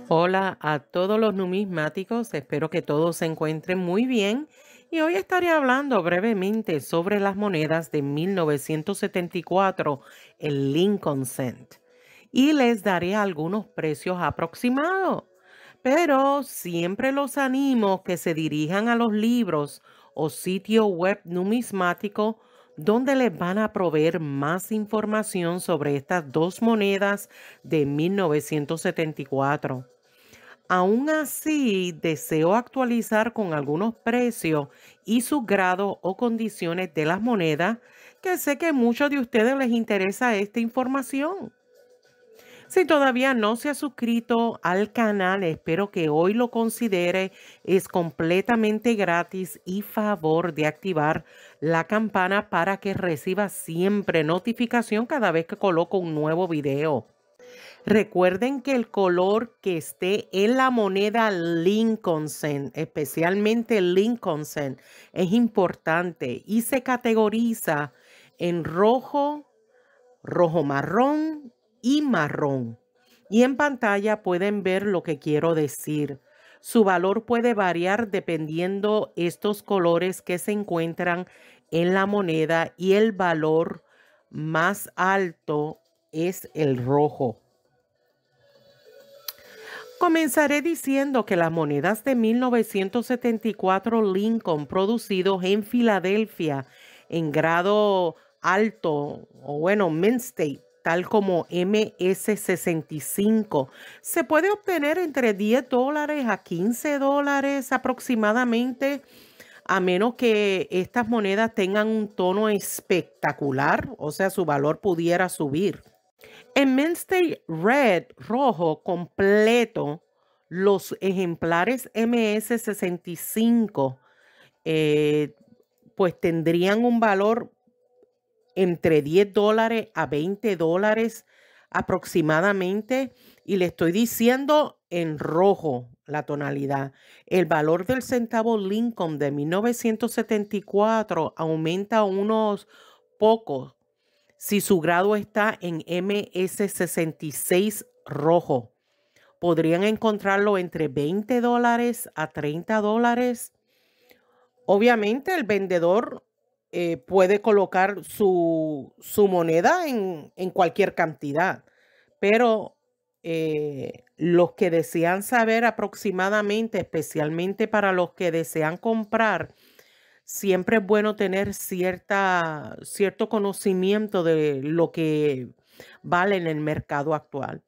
Hola a todos los numismáticos, espero que todos se encuentren muy bien y hoy estaré hablando brevemente sobre las monedas de 1974, el Lincoln Cent, y les daré algunos precios aproximados, pero siempre los animo que se dirijan a los libros o sitio web numismático donde les van a proveer más información sobre estas dos monedas de 1974. Aún así, deseo actualizar con algunos precios y su grado o condiciones de las monedas, que sé que a muchos de ustedes les interesa esta información. Si todavía no se ha suscrito al canal, espero que hoy lo considere. Es completamente gratis y favor de activar la campana para que reciba siempre notificación cada vez que coloco un nuevo video. Recuerden que el color que esté en la moneda Lincoln Cent, especialmente Lincoln Cent, es importante y se categoriza en rojo, rojo marrón y marrón. Y en pantalla pueden ver lo que quiero decir. Su valor puede variar dependiendo estos colores que se encuentran en la moneda y el valor más alto es el rojo. Comenzaré diciendo que las monedas de 1974 Lincoln producidos en Filadelfia en grado alto o bueno, Mint State, tal como MS-65, se puede obtener entre $10 a $15 aproximadamente, a menos que estas monedas tengan un tono espectacular, o sea, su valor pudiera subir. En Mint State Red rojo completo, los ejemplares MS-65 eh, pues tendrían un valor entre $10 a $20 aproximadamente. Y le estoy diciendo en rojo la tonalidad. El valor del centavo Lincoln de 1974 aumenta unos pocos si su grado está en MS-66 rojo. Podrían encontrarlo entre $20 a $30. Obviamente el vendedor puede colocar su moneda en cualquier cantidad, pero los que desean saber aproximadamente, especialmente para los que desean comprar, siempre es bueno tener cierto conocimiento de lo que vale en el mercado actual.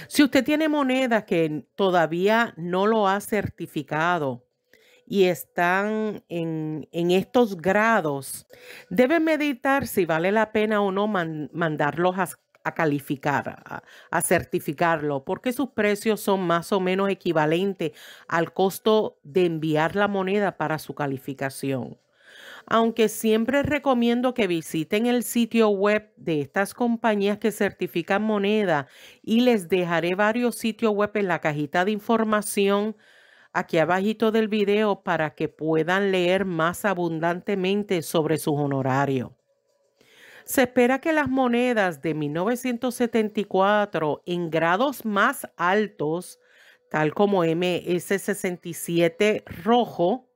Si usted tiene monedas que todavía no lo ha certificado y están en estos grados, debe meditar si vale la pena o no mandarlos a calificar, a certificarlo, porque sus precios son más o menos equivalentes al costo de enviar la moneda para su calificación. Aunque siempre recomiendo que visiten el sitio web de estas compañías que certifican moneda y les dejaré varios sitios web en la cajita de información aquí abajito del video para que puedan leer más abundantemente sobre sus honorarios. Se espera que las monedas de 1974 en grados más altos, tal como MS-67 rojo,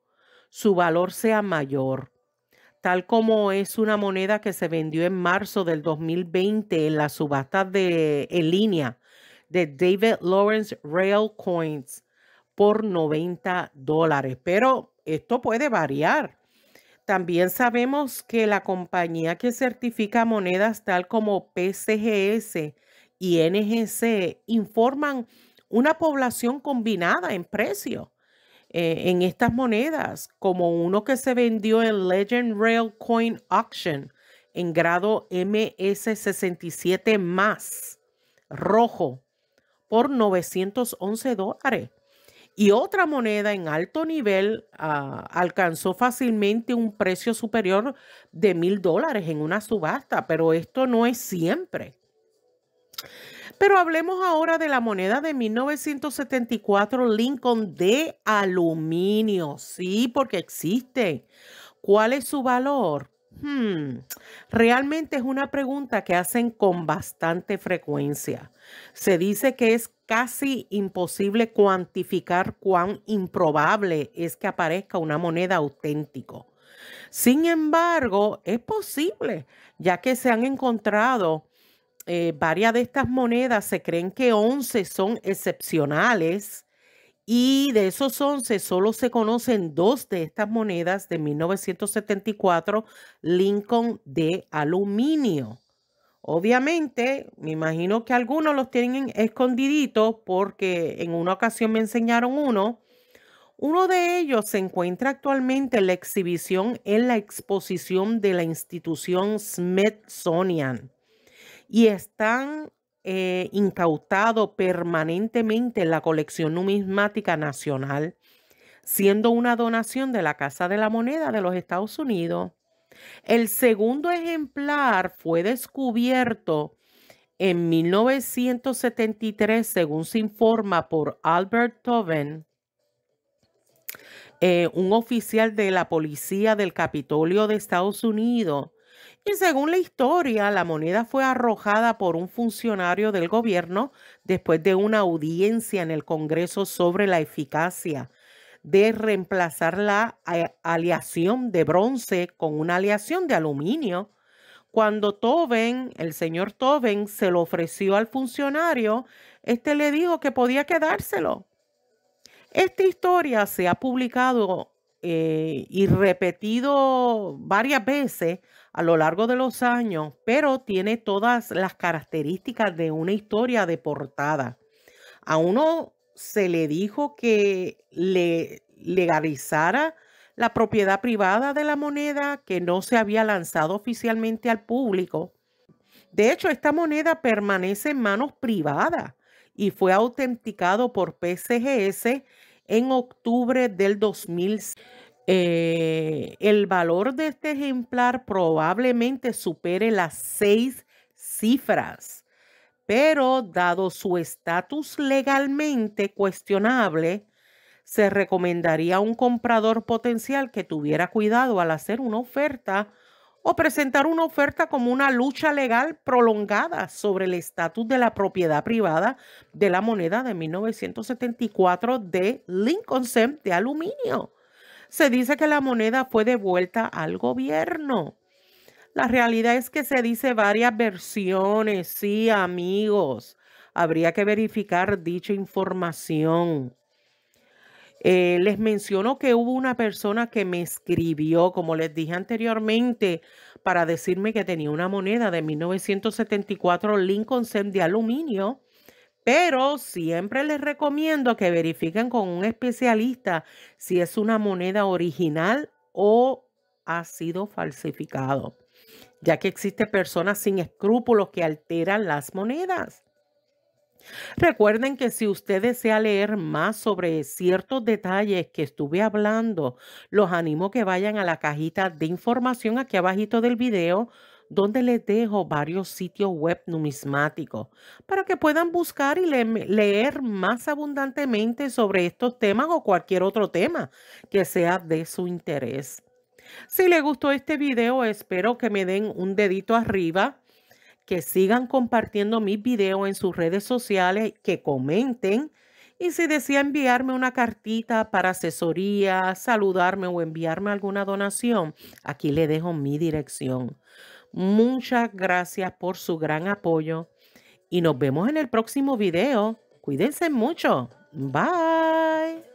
su valor sea mayor, tal como es una moneda que se vendió en marzo del 2020 en la subasta en línea de David Lawrence Rail Coins por $90. Pero esto puede variar. También sabemos que la compañía que certifica monedas tal como PCGS y NGC informan una población combinada en precio en estas monedas, como uno que se vendió en Legend Rail Coin Auction en grado MS-67 más rojo por $911. Y otra moneda en alto nivel alcanzó fácilmente un precio superior de $1,000 en una subasta, pero esto no es siempre. Pero hablemos ahora de la moneda de 1974 Lincoln de aluminio. Sí, porque existe. ¿Cuál es su valor? Hmm, Realmente es una pregunta que hacen con bastante frecuencia. Se dice que es casi imposible cuantificar cuán improbable es que aparezca una moneda auténtica. Sin embargo, es posible, ya que se han encontrado varias de estas monedas, se creen que 11 son excepcionales y de esos 11 solo se conocen dos de estas monedas de 1974, Lincoln de aluminio. Obviamente, me imagino que algunos los tienen escondiditos porque en una ocasión me enseñaron uno. Uno de ellos se encuentra actualmente en la exhibición en la exposición de la institución Smithsonian y están incautados permanentemente en la colección numismática nacional, siendo una donación de la Casa de la Moneda de los Estados Unidos. El segundo ejemplar fue descubierto en 1973, según se informa por Albert Toven, un oficial de la policía del Capitolio de Estados Unidos. Y según la historia, la moneda fue arrojada por un funcionario del gobierno después de una audiencia en el Congreso sobre la eficacia de reemplazar la aleación de bronce con una aleación de aluminio. Cuando Toven, el señor Toven, se lo ofreció al funcionario, este le dijo que podía quedárselo. Esta historia se ha publicado y repetido varias veces a lo largo de los años, pero tiene todas las características de una historia de portada. A uno se le dijo que le legalizara la propiedad privada de la moneda que no se había lanzado oficialmente al público. De hecho, esta moneda permanece en manos privadas y fue autenticado por PCGS en octubre del 2000. El valor de este ejemplar probablemente supere las 6 cifras, pero dado su estatus legalmente cuestionable, se recomendaría a un comprador potencial que tuviera cuidado al hacer una oferta o presentar una oferta como una lucha legal prolongada sobre el estatus de la propiedad privada de la moneda de 1974 de Lincoln de aluminio. Se dice que la moneda fue devuelta al gobierno. La realidad es que se dice varias versiones, sí, amigos. Habría que verificar dicha información. Les menciono que hubo una persona que me escribió, como les dije anteriormente, para decirme que tenía una moneda de 1974 Lincoln de aluminio, pero siempre les recomiendo que verifiquen con un especialista si es una moneda original o ha sido falsificado, ya que existen personas sin escrúpulos que alteran las monedas. Recuerden que si usted desea leer más sobre ciertos detalles que estuve hablando, los animo que vayan a la cajita de información aquí abajito del video, donde les dejo varios sitios web numismáticos para que puedan buscar y leer más abundantemente sobre estos temas o cualquier otro tema que sea de su interés. Si les gustó este video, espero que me den un dedito arriba, que sigan compartiendo mis videos en sus redes sociales, que comenten y si desea enviarme una cartita para asesoría, saludarme o enviarme alguna donación, aquí le dejo mi dirección. Muchas gracias por su gran apoyo y nos vemos en el próximo video. Cuídense mucho. Bye.